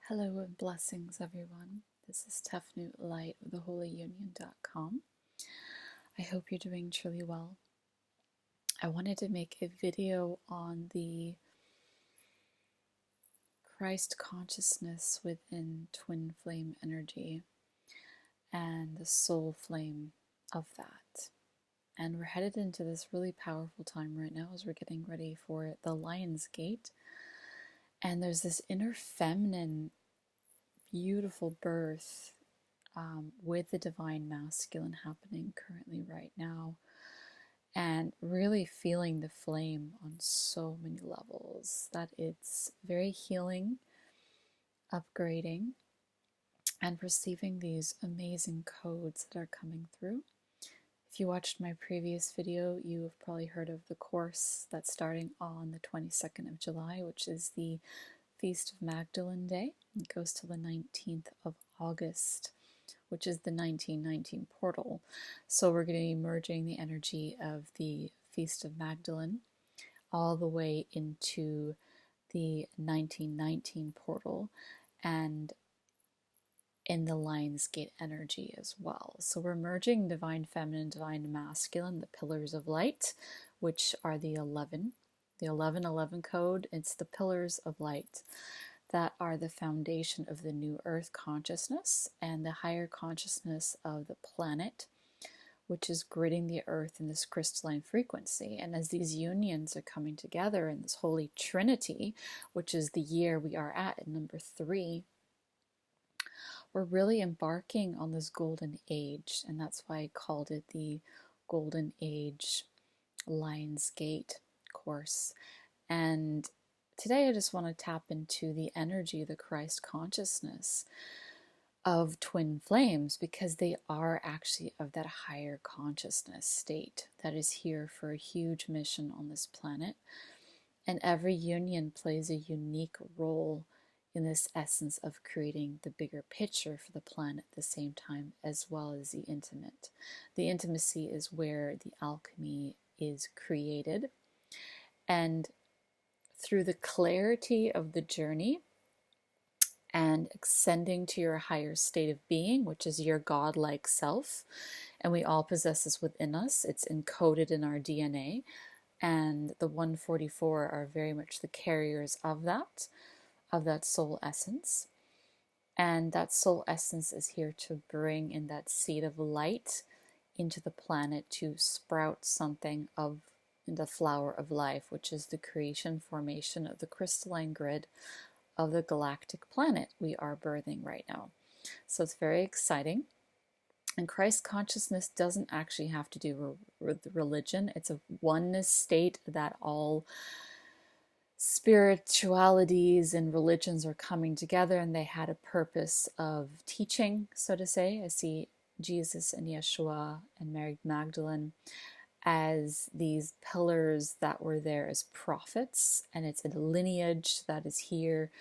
Hello and blessings, everyone. This is Tefnut Light of theholyunion.com. I hope you're doing truly well. I wanted to make a video on the Christ consciousness within twin flame energy and the soul flame of that. And we're headed into this really powerful time right now as we're getting ready for the Lion's Gate. And there's this inner feminine, beautiful birth with the divine masculine happening currently right now, and really feeling the flame on so many levels that it's very healing, upgrading, and receiving these amazing codes that are coming through. If you watched my previous video, you have probably heard of the course that's starting on the 22nd of July, which is the Feast of Magdalene Day. It goes till the 19th of August, which is the 1919 portal. So we're going to be merging the energy of the Feast of Magdalene all the way into the 1919 portal and in the Lion's Gate energy as well. So we're merging divine feminine, divine masculine, the pillars of light, which are the 1111 code. It's the pillars of light that are the foundation of the new earth consciousness and the higher consciousness of the planet, which is gridding the earth in this crystalline frequency. And as these unions are coming together in this holy trinity, which is the year we are at in number 3, we're really embarking on this golden age. And that's why I called it the Golden Age Lion's Gate course. And today I just want to tap into the energy, the Christ consciousness of twin flames, because they are actually of that higher consciousness state that is here for a huge mission on this planet. And every union plays a unique role in this essence of creating the bigger picture for the planet at the same time, as well as the intimate. The intimacy is where the alchemy is created. And through the clarity of the journey and ascending to your higher state of being, which is your godlike self, and we all possess this within us, it's encoded in our DNA, and the 144 are very much the carriers of that soul essence. And that soul essence is here to bring in that seed of light into the planet to sprout something of the flower of life, which is the creation formation of the crystalline grid of the galactic planet we are birthing right now. So it's very exciting. And Christ consciousness doesn't actually have to do with religion. It's a oneness state that all spiritualities and religions are coming together, and they had a purpose of teaching, so to say. I see Jesus and Yeshua and Mary Magdalene as these pillars that were there as prophets, and it's a lineage that is here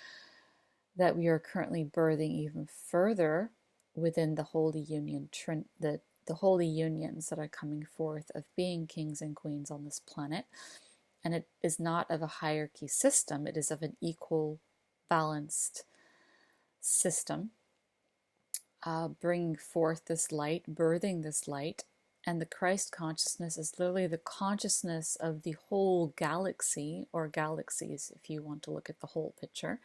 that we are currently birthing even further within the holy union, the holy unions that are coming forth of being kings and queens on this planet. And it is not of a hierarchy system, it is of an equal, balanced system, bringing forth this light, birthing this light. And the Christ consciousness is literally the consciousness of the whole galaxy, or galaxies if you want to look at the whole picture,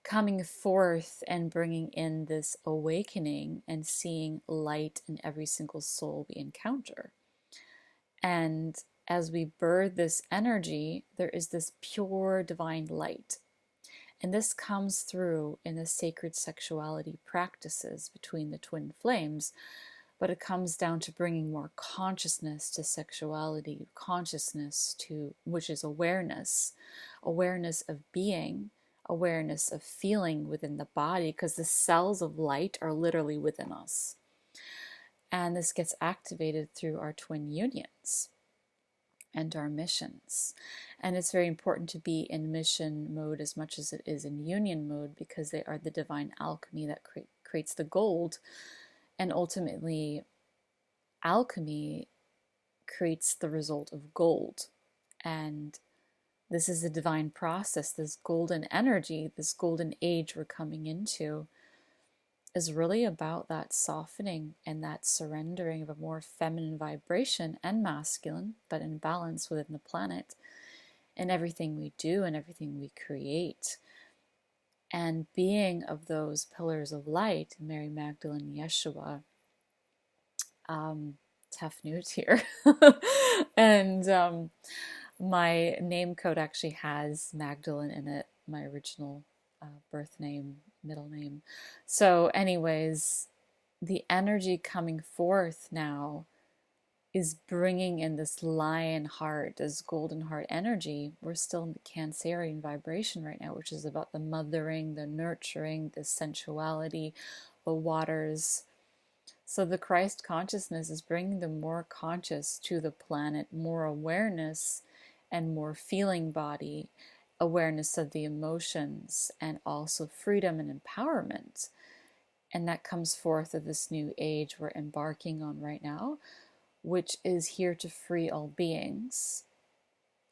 coming forth and bringing in this awakening and seeing light in every single soul we encounter. And as we birth this energy, there is this pure divine light. And this comes through in the sacred sexuality practices between the twin flames, but it comes down to bringing more consciousness to sexuality, consciousness to, which is awareness, awareness of being, awareness of feeling within the body, because the cells of light are literally within us. And this gets activated through our twin unions and our missions. And it's very important to be in mission mode as much as it is in union mode, because they are the divine alchemy that creates the gold. And ultimately, alchemy creates the result of gold. And This is a divine process. This golden energy, this golden age we're coming into is really about that softening and that surrendering of a more feminine vibration and masculine, but in balance within the planet in everything we do and everything we create. And being of those pillars of light, Mary Magdalene, Yeshua, tough news here. And my name code actually has Magdalene in it, my original birth name, middle name. So anyways, the energy coming forth now is bringing in this lion heart, this golden heart energy. We're still in the Cancerian vibration right now, which is about the mothering, the nurturing, the sensuality, the waters. So the Christ consciousness is bringing the more conscious to the planet, more awareness and more feeling body, awareness of the emotions, and also freedom and empowerment. And that comes forth of this new age we're embarking on right now, which is here to free all beings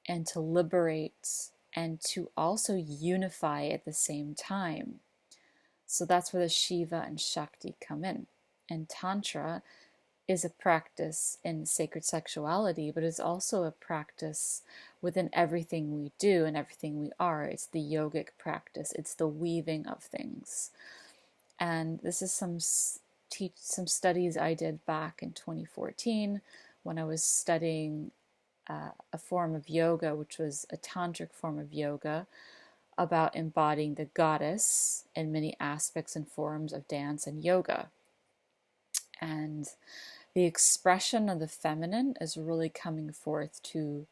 and to liberate and to also unify at the same time. So that's where the Shiva and Shakti come in. And Tantra is a practice in sacred sexuality, but it's also a practice within everything we do and everything we are. It's the yogic practice. It's the weaving of things. And this is some studies I did back in 2014 when I was studying a form of yoga, which was a tantric form of yoga, about embodying the goddess in many aspects and forms of dance and yoga. And the expression of the feminine is really coming forth to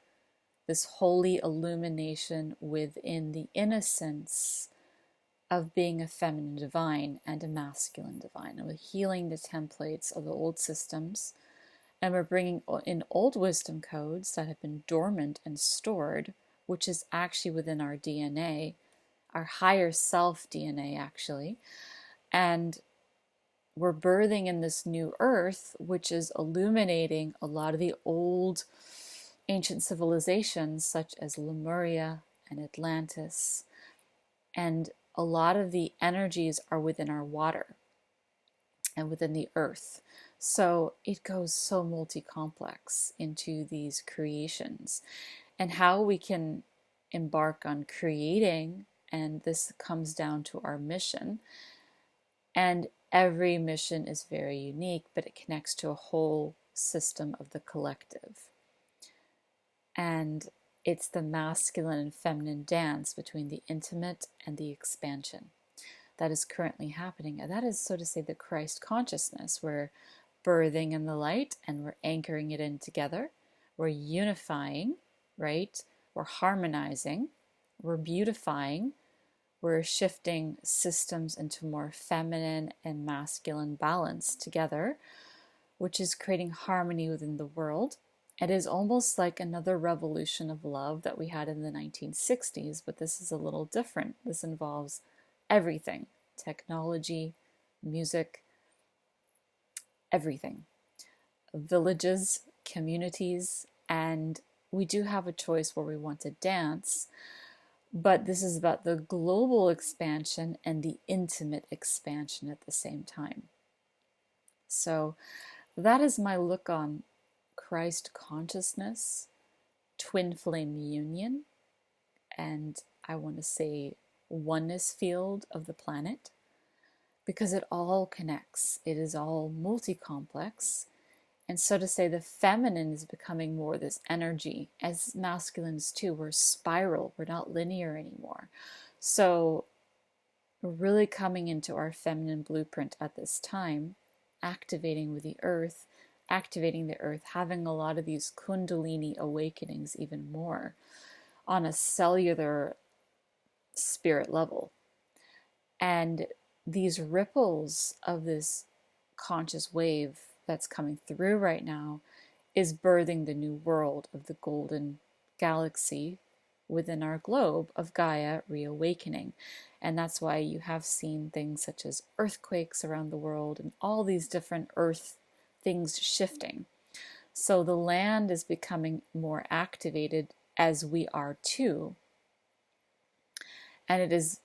this holy illumination within the innocence of being a feminine divine and a masculine divine. And we're healing the templates of the old systems, and we're bringing in old wisdom codes that have been dormant and stored, which is actually within our DNA, our higher self DNA actually. And we're birthing in this new earth, which is illuminating a lot of the old ancient civilizations such as Lemuria and Atlantis. And a lot of the energies are within our water and within the earth. So it goes so multi-complex into these creations. And how we can embark on creating, and this comes down to our mission. And every mission is very unique, but it connects to a whole system of the collective. And it's the masculine and feminine dance between the intimate and the expansion that is currently happening. And that is, so to say, the Christ consciousness. We're birthing in the light and we're anchoring it in together. We're unifying, right? We're harmonizing. We're beautifying. We're shifting systems into more feminine and masculine balance together, which is creating harmony within the world. It is almost like another revolution of love that we had in the 1960s, but this is a little different. This involves everything: technology, music, everything. Villages, communities, and we do have a choice where we want to dance, but this is about the global expansion and the intimate expansion at the same time. So that is my look on Christ consciousness, twin flame union, and I want to say oneness field of the planet, because it all connects. It is all multi-complex. And so to say, the feminine is becoming more this energy, as masculines too. We're spiral, we're not linear anymore. So we're really coming into our feminine blueprint at this time, activating with the earth, having a lot of these kundalini awakenings even more on a cellular spirit level. And these ripples of this conscious wave that's coming through right now is birthing the new world of the golden galaxy within our globe of Gaia reawakening. And that's why you have seen things such as earthquakes around the world and all these different earth things shifting. So the land is becoming more activated as we are too. And it is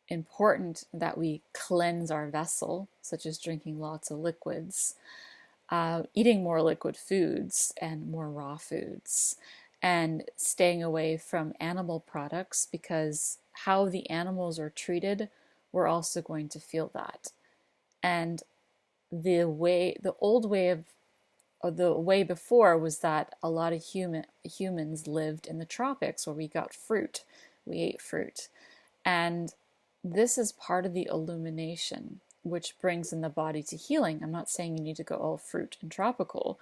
important that we cleanse our vessel, such as drinking lots of liquids, eating more liquid foods and more raw foods, and staying away from animal products, because how the animals are treated, we're also going to feel that. And the old way of, or the way before, was that a lot of humans lived in the tropics where we got fruit, we ate fruit. And this is part of the illumination, which brings in the body to healing. I'm not saying you need to go all fruit and tropical,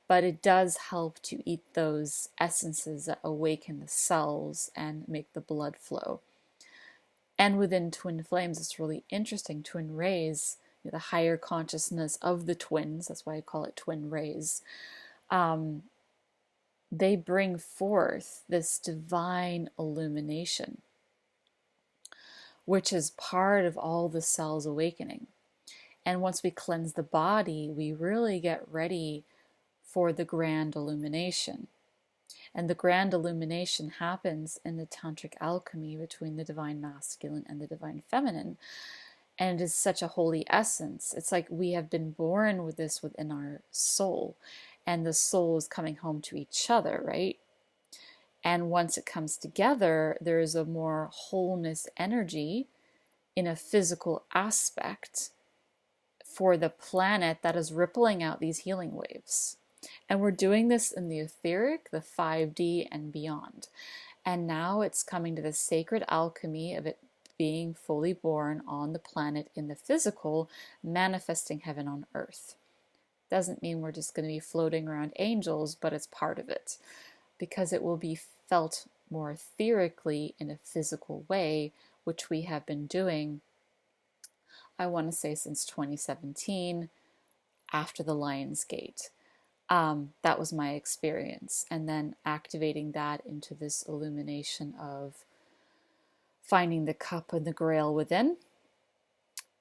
but it does help to eat those essences that awaken the cells and make the blood flow. And within twin flames, it's really interesting. Twin rays, the higher consciousness of the twins, that's why I call it twin rays, they bring forth this divine illumination, which is part of all the cells awakening. And once we cleanse the body, we really get ready for the grand illumination. And the grand illumination happens in the tantric alchemy between the divine masculine and the divine feminine. And it is such a holy essence. It's like we have been born with this within our soul, and the soul is coming home to each other, right? And once it comes together, there is a more wholeness energy in a physical aspect for the planet that is rippling out these healing waves. And we're doing this in the etheric, the 5D, and beyond. And now it's coming to the sacred alchemy of it being fully born on the planet in the physical, manifesting heaven on earth. Doesn't mean we're just going to be floating around angels, but it's part of it, because it will be felt more etherically in a physical way, which we have been doing, I want to say, since 2017, after the Lion's Gate. That was my experience. And then activating that into this illumination of finding the cup and the grail within,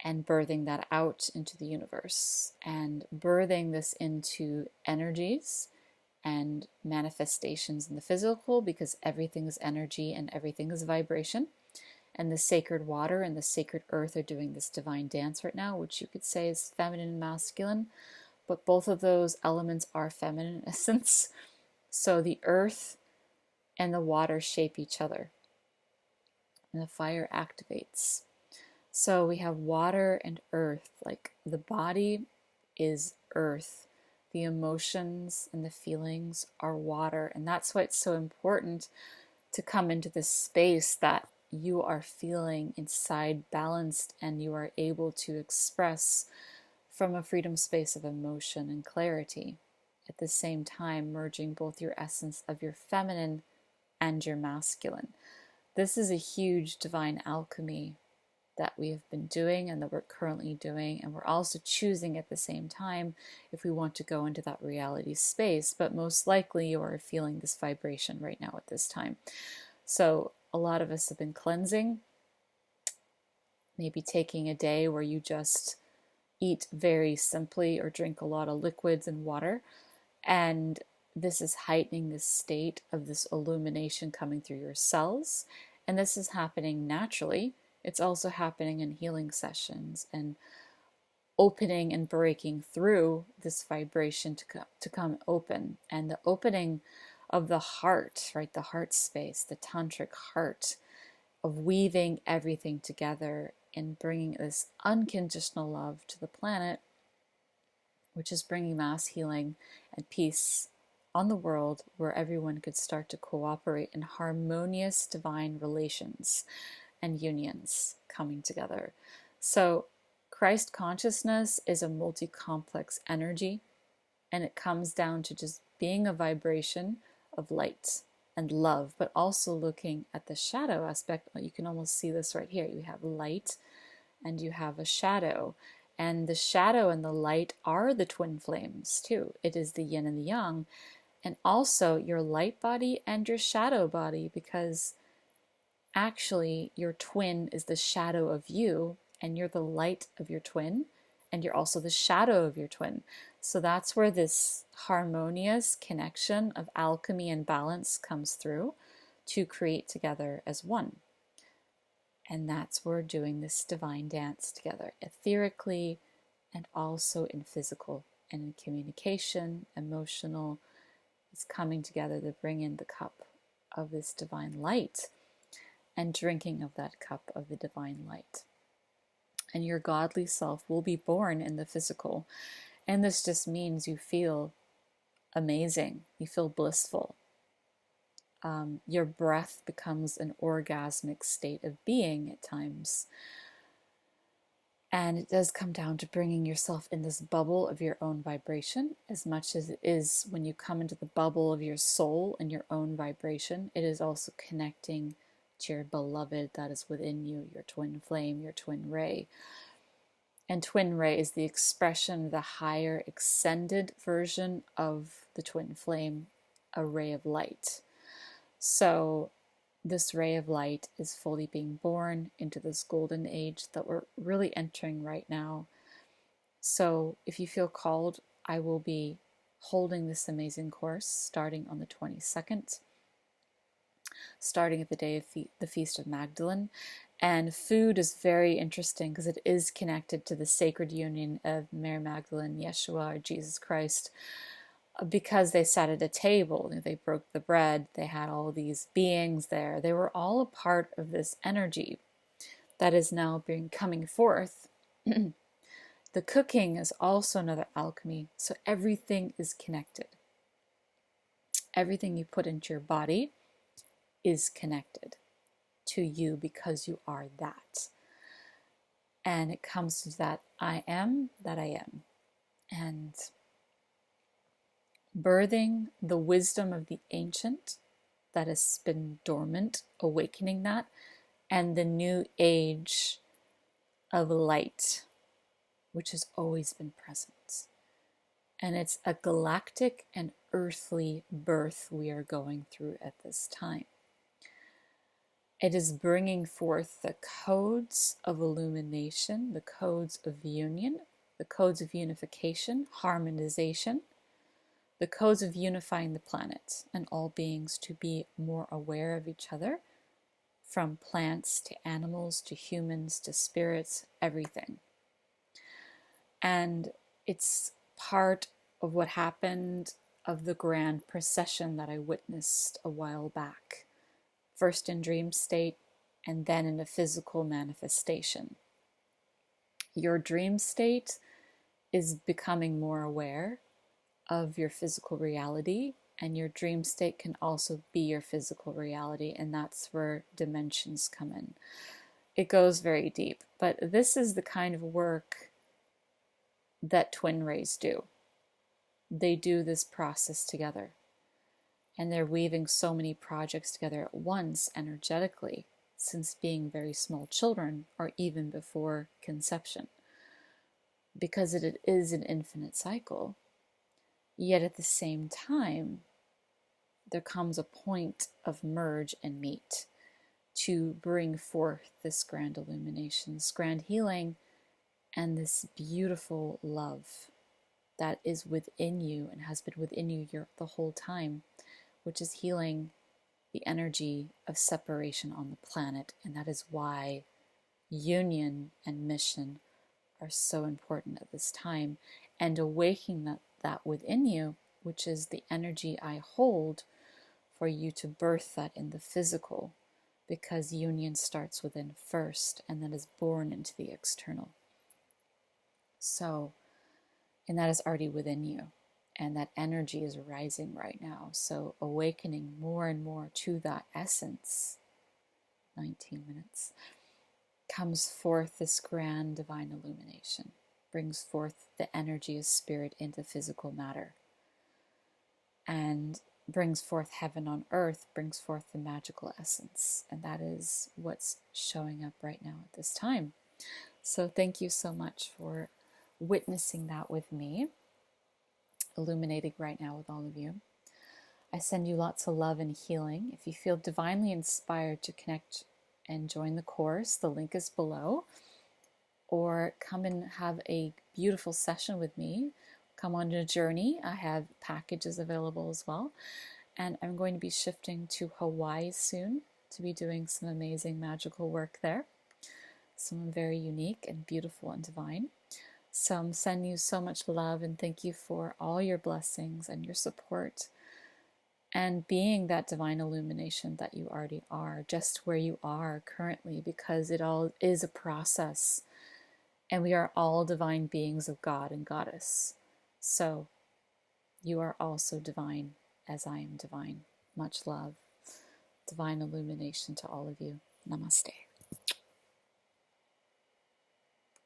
and birthing that out into the universe, and birthing this into energies and manifestations in the physical, because everything is energy and everything is vibration. And the sacred water and the sacred earth are doing this divine dance right now, which you could say is feminine and masculine, but both of those elements are feminine in essence. So the earth and the water shape each other, and the fire activates. So we have water and earth, like the body is earth, the emotions and the feelings are water. And that's why it's so important to come into this space that you are feeling inside balanced, and you are able to express from a freedom space of emotion and clarity, at the same time merging both your essence of your feminine and your masculine. This is a huge divine alchemy that we have been doing and that we're currently doing, and we're also choosing at the same time if we want to go into that reality space. But most likely you are feeling this vibration right now at this time. So a lot of us have been cleansing, maybe taking a day where you just eat very simply or drink a lot of liquids and water, and this is heightening the state of this illumination coming through your cells. And this is happening naturally. It's also happening in healing sessions and opening and breaking through this vibration to come open. And the opening of the heart, right? The heart space, the tantric heart, of weaving everything together and bringing this unconditional love to the planet, which is bringing mass healing and peace on the world, where everyone could start to cooperate in harmonious divine relations and unions coming together. So Christ consciousness is a multi-complex energy, and it comes down to just being a vibration of light and love, but also looking at the shadow aspect. You can almost see this right here. You have light and you have a shadow, and the shadow and the light are the twin flames too. It is the yin and the yang, and also your light body and your shadow body, because actually your twin is the shadow of you, and you're the light of your twin, and you're also the shadow of your twin. So that's where this harmonious connection of alchemy and balance comes through to create together as one. And that's where we're doing this divine dance together, etherically and also in physical and in communication, emotional. It's coming together to bring in the cup of this divine light and drinking of that cup of the divine light. And your godly self will be born in the physical. And this just means you feel amazing, you feel blissful. Your breath becomes an orgasmic state of being at times. And it does come down to bringing yourself in this bubble of your own vibration, as much as it is when you come into the bubble of your soul and your own vibration. It is also connecting to your beloved that is within you, your twin flame, your twin ray. And twin ray is the expression, the higher ascended version of the twin flame, a ray of light. So this ray of light is fully being born into this golden age that we're really entering right now. So if you feel called, I will be holding this amazing course starting on the 22nd, starting at the day of the Feast of Magdalene. And food is very interesting because it is connected to the sacred union of Mary Magdalene, Yeshua, or Jesus Christ, because they sat at a table, they broke the bread, they had all these beings there. They were all a part of this energy that is now coming forth. The cooking is also another alchemy. So everything is connected. Everything you put into your body is connected to you because you are that. And it comes to that I am that I am. And birthing the wisdom of the ancient that has been dormant, awakening that, and the new age of light, which has always been present. And it's a galactic and earthly birth we are going through at this time. It is bringing forth the codes of illumination, the codes of union, the codes of unification, harmonization, the codes of unifying the planet and all beings to be more aware of each other, from plants to animals to humans to spirits, everything. And it's part of what happened of the grand procession that I witnessed a while back, first in dream state and then in a physical manifestation. Your dream state is becoming more aware of your physical reality, and your dream state can also be your physical reality, and that's where dimensions come in. It goes very deep, but this is the kind of work that twin rays do. They do this process together, and they're weaving so many projects together at once energetically since being very small children or even before conception, because it is an infinite cycle. Yet at the same time, there comes a point of merge and meet to bring forth this grand illumination, this grand healing, and this beautiful love that is within you and has been within you the whole time, which is healing the energy of separation on the planet. And that is why union and mission are so important at this time, and awakening that within you, which is the energy I hold for you to birth that in the physical, because union starts within first and then is born into the external. So, and that is already within you, and that energy is rising right now. So awakening more and more to that essence, 19 minutes, comes forth this grand divine illumination, brings forth the energy of spirit into physical matter, and brings forth heaven on earth, brings forth the magical essence. And that is what's showing up right now at this time. So thank you so much for witnessing that with me, illuminating right now with all of you. I send you lots of love and healing. If you feel divinely inspired to connect and join the course, the link is below. Or come and have a beautiful session with me. come on a journey. I have packages available as well. And I'm going to be shifting to Hawaii soon to be doing some amazing magical work there. Some very unique and beautiful and divine. So I'm sending you so much love and thank you for all your blessings and your support and being that divine illumination that you already are, just where you are currently, because it all is a process. And we are all divine beings of God and Goddess. So you are also divine as I am divine. Much love, divine illumination to all of you. Namaste.